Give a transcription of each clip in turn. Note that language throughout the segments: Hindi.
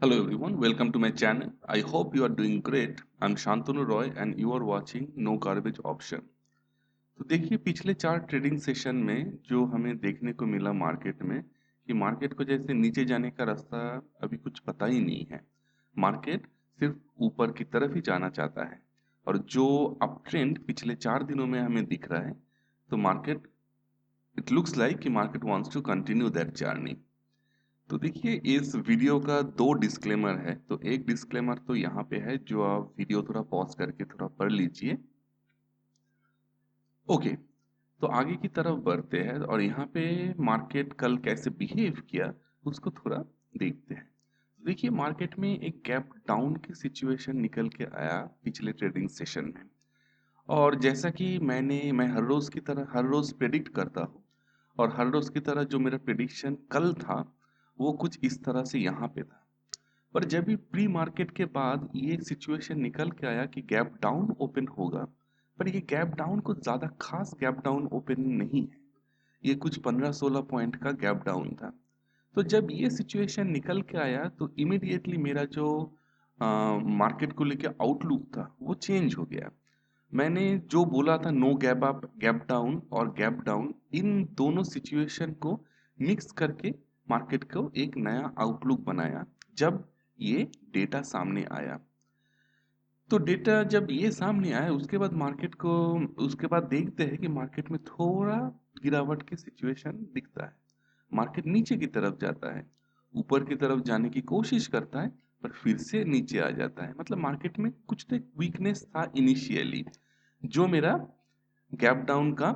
Hello everyone, welcome to my channel. I hope you are doing great. I'm Shantanu Roy and you are watching No Garbage Option. तो देखिए पिछले 4 ट्रेडिंग सेशन में जो हमें देखने को मिला मार्केट में कि मार्केट को जैसे नीचे जाने का रास्ता अभी कुछ पता ही नहीं है। मार्केट सिर्फ ऊपर की तरफ ही जाना चाहता है और जो अप ट्रेंड पिछले 4 दिनों में हमें दिख रहा है तो मार्केट इट लुक्स लाइक कि market wants to continue that journey. तो देखिए इस वीडियो का 2 डिस्क्लेमर है। तो एक डिस्क्लेमर तो यहाँ पे है जो आप वीडियो थोड़ा पॉज करके थोड़ा पढ़ लीजिए। ओके, तो आगे की तरफ बढ़ते हैं और यहाँ पे मार्केट कल कैसे बिहेव किया उसको थोड़ा देखते हैं। देखिए मार्केट में एक गैप डाउन की सिचुएशन निकल के आया पिछले ट्रेडिंग सेशन में। और जैसा कि मैं हर रोज की तरह हर रोज प्रेडिक्ट करता हूँ और हर रोज की तरह जो मेरा प्रेडिक्शन कल था वो कुछ इस तरह से यहाँ पे था। पर जब भी प्री मार्केट के बाद ये सिचुएशन निकल के आया कि गैप डाउन ओपन होगा, पर ये गैप डाउन कुछ ज्यादा खास गैप डाउन ओपन नहीं है। ये कुछ 15-16 पॉइंट का गैप डाउन था। तो जब ये सिचुएशन निकल के आया तो इमिडिएटली मेरा जो मार्केट को लेके आउटलुक था वो चेंज हो गया। मैंने जो बोला था no gap up gap down और गैप डाउन इन दोनों सिचुएशन को मिक्स करके मार्केट को एक नया आउटलुक बनाया जब ये डेटा सामने आया। तो डेटा जब ये सामने आया उसके बाद मार्केट को उसके बाद देखते हैं कि मार्केट में थोड़ा गिरावट की सिचुएशन दिखता है। मार्केट नीचे की तरफ जाता है, ऊपर की तरफ जाने की कोशिश करता है पर फिर से नीचे आ जाता है। मतलब मार्केट में कुछ तो एक वीकनेस था इनिशियली जो मेरा गैप डाउन का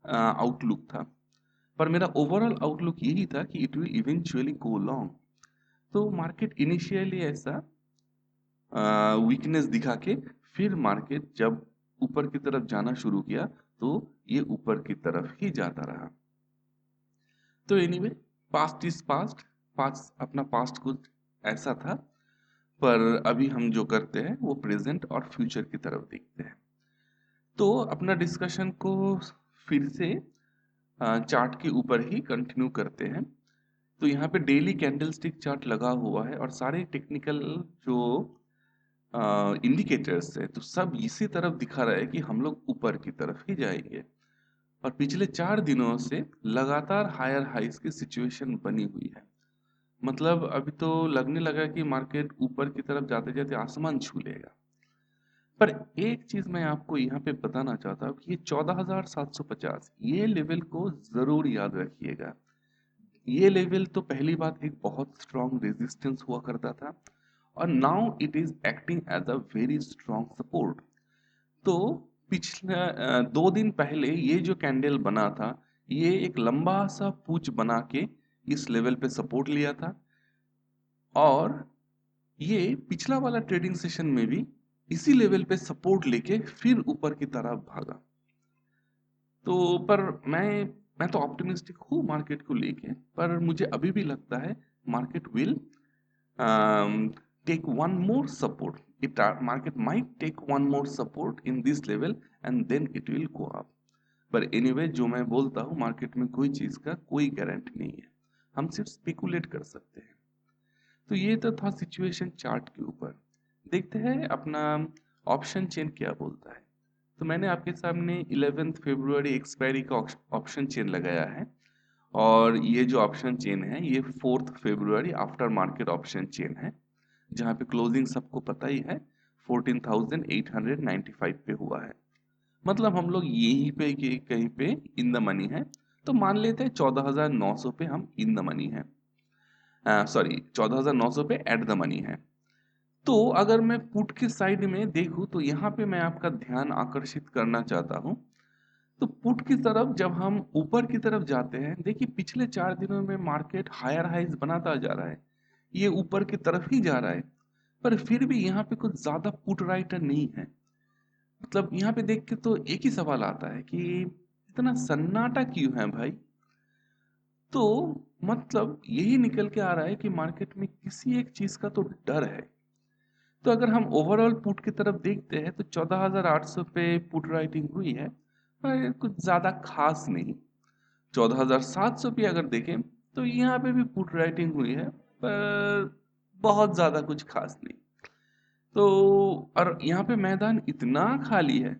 आउटलुक था। पर मेरा ओवरऑल आउटलुक यही था कि it will eventually go long. तो मार्केट इनिशियली ऐसा वीकनेस दिखा के फिर मार्केट जब ऊपर की तरफ जाना शुरू किया तो ये ऊपर की तरफ ही जाता रहा। तो anyway, past is past. Past अपना पास्ट कुछ ऐसा था। पर अभी हम जो करते हैं वो प्रेजेंट और फ्यूचर की तरफ देखते हैं। तो अपना डिस्कशन को फिर से चार्ट के ऊपर ही कंटिन्यू करते हैं। तो यहाँ पे डेली कैंडलस्टिक चार्ट लगा हुआ है और सारे टेक्निकल जो इंडिकेटर्स है तो सब इसी तरफ दिखा रहा है कि हम लोग ऊपर की तरफ ही जाएंगे। और पिछले 4 दिनों से लगातार हायर हाइस की सिचुएशन बनी हुई है। मतलब अभी तो लगने लगा कि मार्केट ऊपर की तरफ जाते जाते आसमान छू लेगा। पर एक चीज मैं आपको यहाँ पे बताना चाहता हूँ कि ये 14,750 ये लेवल को जरूर याद रखिएगा। ये लेवल तो पहली बात एक बहुत स्ट्रॉन्ग रेजिस्टेंस हुआ करता था और now it is acting as a very strong support. तो पिछले 2 दिन पहले ये जो कैंडल बना था ये एक लंबा सा पूछ बना के इस लेवल पे सपोर्ट लिया था और ये पिछला वाला ट्रेडिंग सेशन में भी इसी लेवल पे सपोर्ट लेके फिर ऊपर की तरफ भागा। तो पर मैं तो ऑप्टिमिस्टिक हूँ मार्केट को लेके। पर मुझे अभी भी लगता है market will take one more support. Market might take one more support in this level and then it will go up. पर anyway जो मैं बोलता हूँ मार्केट में कोई चीज का कोई गारंटी नहीं है। हम सिर्फ स्पेकुलेट कर सकते हैं। तो ये तो था सिचुएशन चार्ट के ऊपर। देखते हैं अपना ऑप्शन चेन क्या बोलता है। तो मैंने आपके सामने 11 फरवरी एक्सपायरी का ऑप्शन चेन लगाया है और ये जो ऑप्शन चेन है ये 4 फरवरी आफ्टर मार्केट ऑप्शन चेन है जहाँ पे क्लोजिंग सबको पता ही है 14,895 पे हुआ है। मतलब हम लोग यहीं पे कहीं पे इन द मनी है। तो मान लेते हैं 14,900 पे हम इन द मनी है। सॉरी 14,900 पे एट द मनी है। तो अगर मैं पुट के साइड में देखूं तो यहाँ पे मैं आपका ध्यान आकर्षित करना चाहता हूँ। तो पुट की तरफ जब हम ऊपर की तरफ जाते हैं, देखिए पिछले 4 दिनों में मार्केट हायर हाइज बनाता जा रहा है। ये ऊपर की तरफ ही जा रहा है। पर फिर भी यहाँ पे कुछ ज्यादा पुट राइटर नहीं है। मतलब यहाँ पे देख के तो एक ही सवाल आता है कि इतना सन्नाटा क्यों है भाई। तो मतलब यही निकल के आ रहा है कि मार्केट में किसी एक चीज का तो डर है। तो अगर हम ओवरऑल पुट की तरफ देखते हैं तो 14,800 पे पुट राइटिंग हुई है पर कुछ ज्यादा खास नहीं। 14,700 पे अगर देखें तो यहाँ पे भी पुट राइटिंग हुई है पर बहुत ज्यादा कुछ खास नहीं। तो और यहाँ पे मैदान इतना खाली है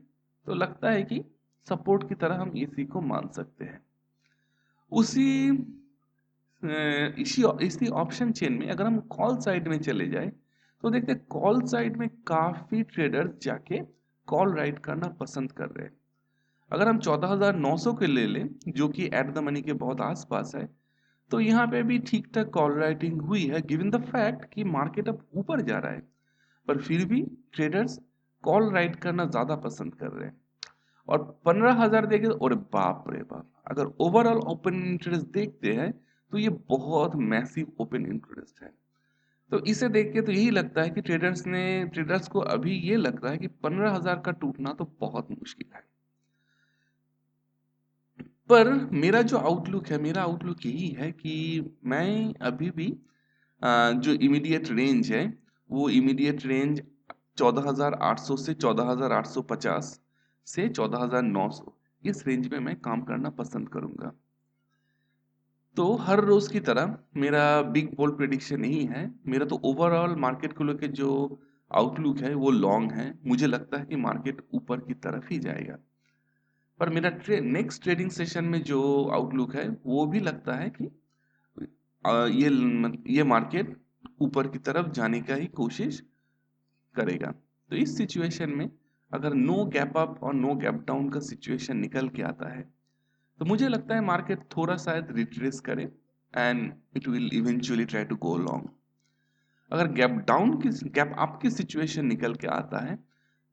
तो लगता है कि सपोर्ट की तरह हम इसी को मान सकते हैं। उसी इसी ऑप्शन चेन में अगर हम कॉल साइड में चले जाए तो देखते हैं कॉल साइड में काफी ट्रेडर्स जाके कॉल राइट करना पसंद कर रहे हैं। अगर हम 14,900 के ले लें जो कि एट द मनी के बहुत आसपास है, तो यहाँ पे भी ठीक ठाक कॉल राइटिंग हुई है गिवन द फैक्ट कि मार्केट अब ऊपर जा रहा है, पर फिर भी ट्रेडर्स कॉल राइट करना ज्यादा पसंद कर रहे हैं। और 15,000 देखे और बाप रे बाप, अगर ओवरऑल ओपन इंटरेस्ट देखते हैं तो ये बहुत मैसिव ओपन इंटरेस्ट है। तो इसे देख के तो यही लगता है कि ट्रेडर्स को अभी ये लग रहा है कि 15,000 का टूटना तो बहुत मुश्किल है। पर मेरा आउटलुक यही है कि मैं अभी भी जो इमीडिएट रेंज है वो इमीडिएट रेंज 14,800 से 14,850 से 14,900, इस रेंज में मैं काम करना पसंद करूंगा। तो हर रोज की तरह मेरा बिग बोल्ड प्रेडिक्शन यही है। मेरा तो ओवरऑल मार्केट को लेकर जो आउटलुक है वो लॉन्ग है। मुझे लगता है कि मार्केट ऊपर की तरफ ही जाएगा। पर मेरा नेक्स्ट ट्रेडिंग सेशन में जो आउटलुक है वो भी लगता है कि ये मार्केट ऊपर की तरफ जाने का ही कोशिश करेगा। तो इस सिचुएशन में अगर नो गैप अप और नो गैप डाउन का सिचुएशन निकल के आता है तो मुझे लगता है मार्केट थोड़ा शायद रिट्रेस करे and it will eventually try to go long. अगर गैप अप की सिचुएशन निकल के आता है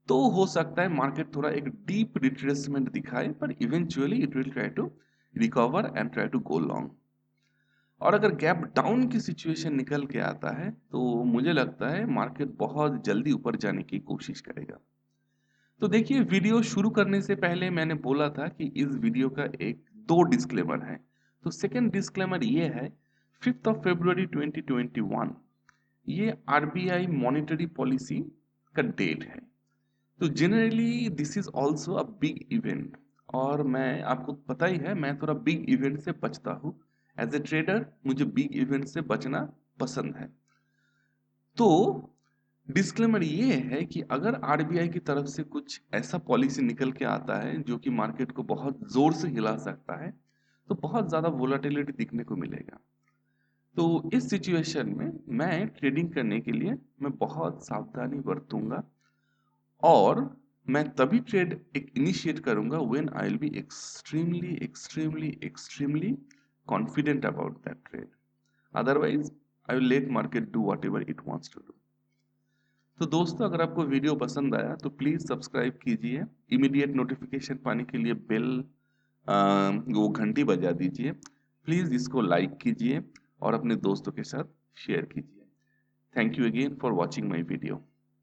तो हो सकता है मार्केट थोड़ा एक डीप रिट्रेसमेंट दिखाए, पर eventually it will try to recover and try to go long. और अगर गैप डाउन की सिचुएशन निकल के आता है तो मुझे लगता है मार्केट बहुत जल्दी ऊपर जाने की कोशिश करेगा। तो देखिए, वीडियो शुरू करने से पहले मैंने बोला था कि इस वीडियो का दो डिस्क्लेमर है। तो सेकंड डिस्क्लेमर ये है, 5 फरवरी 2021 ये आरबीआई मॉनेटरी पॉलिसी का डेट है। तो generally this is also a big event, और मैं आपको पता ही है मैं थोड़ा बिग इवेंट से बचता हूँ। एज ए ट्रेडर मुझे बिग इवेंट से बचना पसंद है। तो डिस्क्लेमर ये है कि अगर आरबीआई की तरफ से कुछ ऐसा पॉलिसी निकल के आता है जो कि मार्केट को बहुत जोर से हिला सकता है तो बहुत ज्यादा वोलाटिलिटी दिखने को मिलेगा। तो इस सिचुएशन में मैं ट्रेडिंग करने के लिए मैं बहुत सावधानी बरतूंगा, और मैं तभी ट्रेड एक इनिशिएट करूंगा when I will be extremely extremely extremely confident about that trade. Otherwise I will let market do whatever it wants to do. तो दोस्तों, अगर आपको वीडियो पसंद आया तो प्लीज सब्सक्राइब कीजिए। इमीडिएट नोटिफिकेशन पाने के लिए बेल वो घंटी बजा दीजिए। प्लीज इसको लाइक कीजिए और अपने दोस्तों के साथ शेयर कीजिए। Thank you again for watching my video.